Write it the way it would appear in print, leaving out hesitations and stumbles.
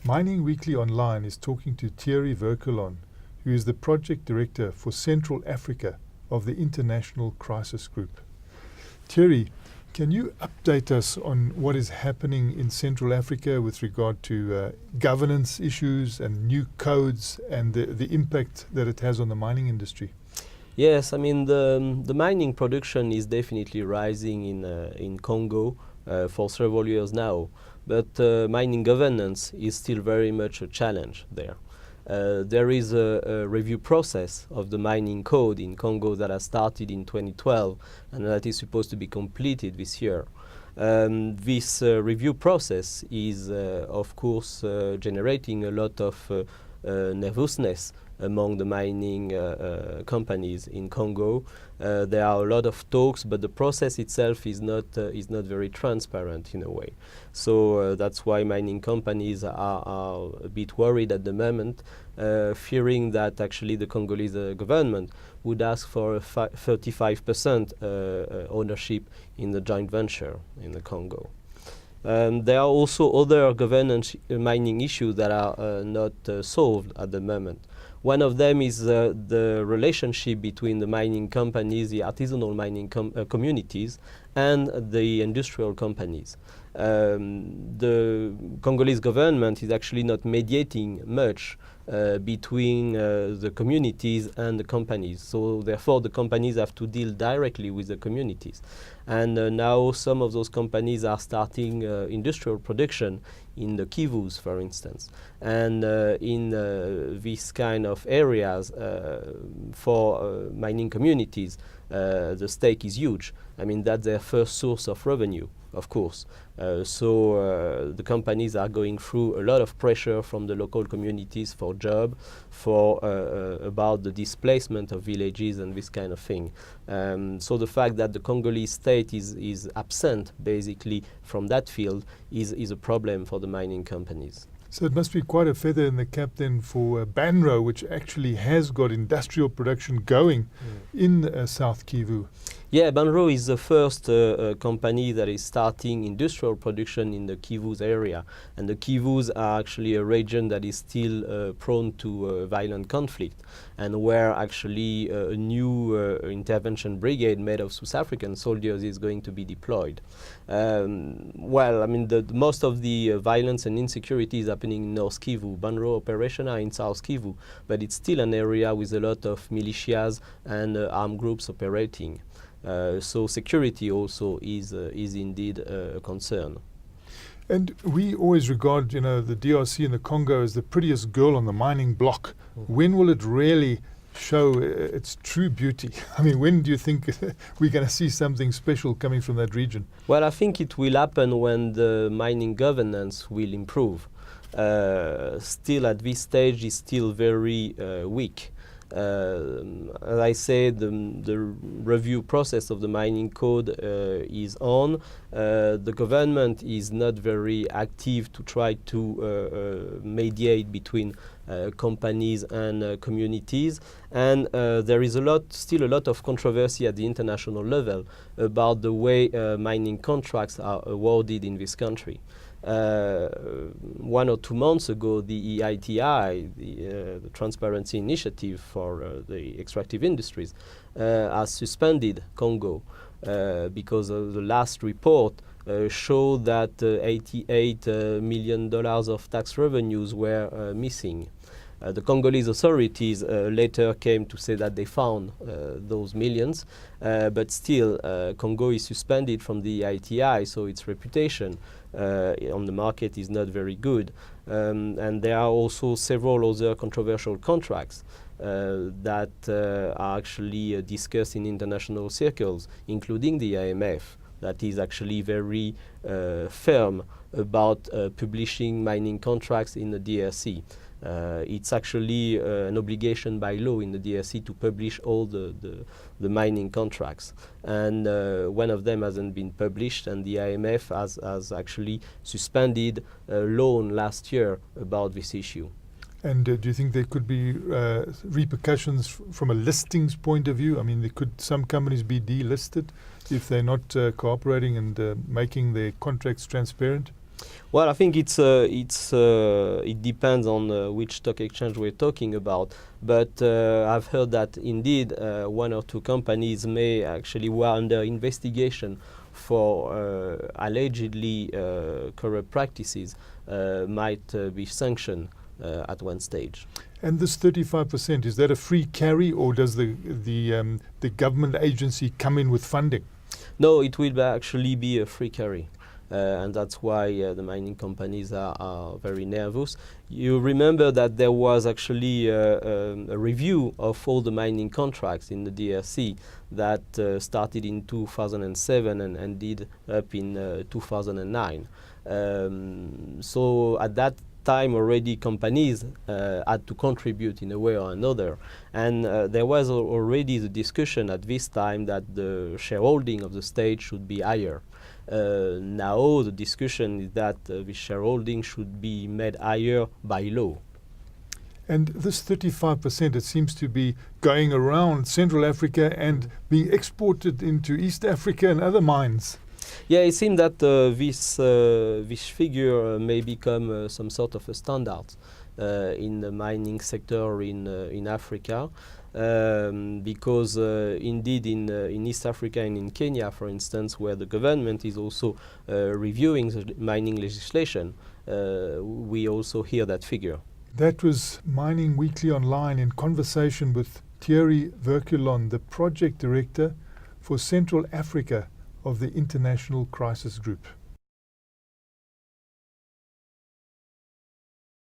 Mining Weekly Online is talking to Thierry Vircoulon, who is the Project Director for Central Africa of the International Crisis Group. Thierry, can you update us on what is happening in Central Africa with regard to governance issues and new codes and the impact that it has on the mining industry? Yes, I mean the mining production is definitely rising in Congo for several years now, but mining governance is still very much a challenge there. There is a review process of the mining code in Congo that has started in 2012 and that is supposed to be completed this year. This review process is of course generating a lot of nervousness among the mining companies in Congo. There are a lot of talks, but the process itself is not very transparent in a way. So that's why mining companies are a bit worried at the moment, fearing that actually the Congolese government would ask for a 35% ownership in the joint venture in the Congo. There are also other governance mining issues that are not solved at the moment. One of them is the relationship between the mining companies, the artisanal mining communities, and the industrial companies. The Congolese government is actually not mediating much between the communities and the companies. So therefore the companies have to deal directly with the communities. And now some of those companies are starting industrial production in the Kivus, for instance. And in these kind of areas for mining communities, the stake is huge. I mean, that's their first source of revenue, of course. So the companies are going through a lot of pressure from the local communities for job, for about the displacement of villages and this kind of thing. So the fact that the Congolese state is absent basically from that field is a problem for the mining companies. So it must be quite a feather in the cap then for Banro, which actually has got industrial production going in South Kivu. Yeah, Banro is the first company that is starting industrial production in the Kivus area. And the Kivus are actually a region that is still prone to violent conflict, and where actually a new intervention brigade made of South African soldiers is going to be deployed. Well, I mean, most of the violence and insecurity is happening in North Kivu. Banro operations are in South Kivu, but it's still an area with a lot of militias and armed groups operating. So security also is indeed a concern. And we always regard, the DRC and the Congo as the prettiest girl on the mining block. When will it really show its true beauty? I mean, when do you think we're going to see something special coming from that region? Well, I think it will happen when the mining governance will improve. Still at this stage is still very weak. As I said, the review process of the mining code is on. The government is not very active to try to mediate between companies and communities, and there is still a lot of controversy at the international level about the way mining contracts are awarded in this country. 1 or 2 months ago, the EITI, the Transparency Initiative for the extractive industries, has suspended Congo because the last report showed that $88 million of tax revenues were missing. The Congolese authorities later came to say that they found those millions, but still Congo is suspended from the EITI, so its reputation on the market is not very good. And there are also several other controversial contracts that are actually discussed in international circles, including the IMF, that is actually very firm about publishing mining contracts in the DRC. It's actually an obligation by law in the DRC to publish all the mining contracts. And one of them hasn't been published, and the IMF has actually suspended a loan last year about this issue. And do you think there could be repercussions from a listings point of view? I mean, could some companies be delisted if they're not cooperating and making their contracts transparent? Well, I think it depends on which stock exchange we're talking about. But I've heard that indeed one or two companies may actually were under investigation for allegedly corrupt practices might be sanctioned at one stage. And this 35%, is that a free carry, or does the government agency come in with funding? No, it will actually be a free carry. And that's why the mining companies are very nervous. You remember that there was actually a review of all the mining contracts in the DRC that started in 2007 and ended up in 2009. So at that time already companies had to contribute in a way or another, and there was already the discussion at this time that the shareholding of the state should be higher. Now the discussion is that the shareholding should be made higher by law. And this 35%, it seems to be going around Central Africa and being exported into East Africa and other mines. Yeah, it seems that this figure may become some sort of a standard in the mining sector in Africa. Because indeed in East Africa and in Kenya, for instance, where the government is also reviewing the mining legislation, we also hear that figure. That was Mining Weekly Online in conversation with Thierry Vircoulon, the project director for Central Africa of the International Crisis Group.